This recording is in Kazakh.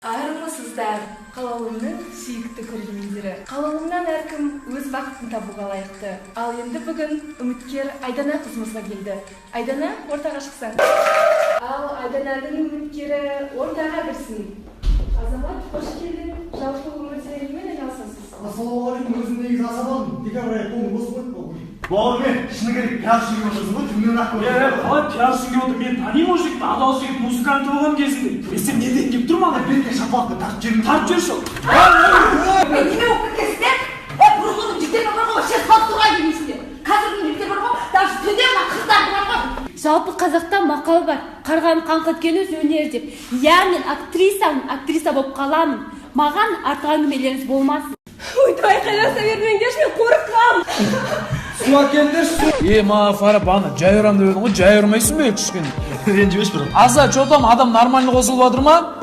Армысыздар, қалауымның сүйікті көрермендері. Қалауымнан әркім өз бақытын табуға лайықты. Ал енді бүгін үміткер Айдана қызымызға келді. Айдана, ортаға шықсаң. Ал Айдананың үміткері ортаға кірсін. Азамат, қош келдің. Жалпы өмірде немен айналысасыз? Ассалаумағалейкум, өзімдегі азаматым. Декабрь айы бос қойып қой. Бауырмен, шыны керек пиар сүйіп отырсың ғой, түннен ақ көрдім. Қалай пиар сүйіп отыр? Мен танимын ол жігітті, адал жігіт, музыканты болған кезінде. Сен неден келіп тұр маған? Бетке шапалақты тартып жерін. Тартып жер сол. Мен неме оқып кеткенсіздер? Бұрынғы жігіттер бар ғой, шет қалып тұрған емесіңдер. Қазіргі жігіттер бар ғой, даже төде мына қыздар бар ғой. Жалпы қазақта мақал бар. Қарғаны қаңқыткен өз өнер деп. Я мен актрисамын, актриса болып қаламын. Маған артық әңгімелеріңіз болмасын. Өйтіп айқайласа бермеңдерші, мен қорқам. Су әкелдер, су. Ма Фара, бана жай ұрам деп едің ғой, жай ұрмайсың ба кішкене? Ренжімеш бір. Аза, что там, адам нормально қосылып жатыр ма?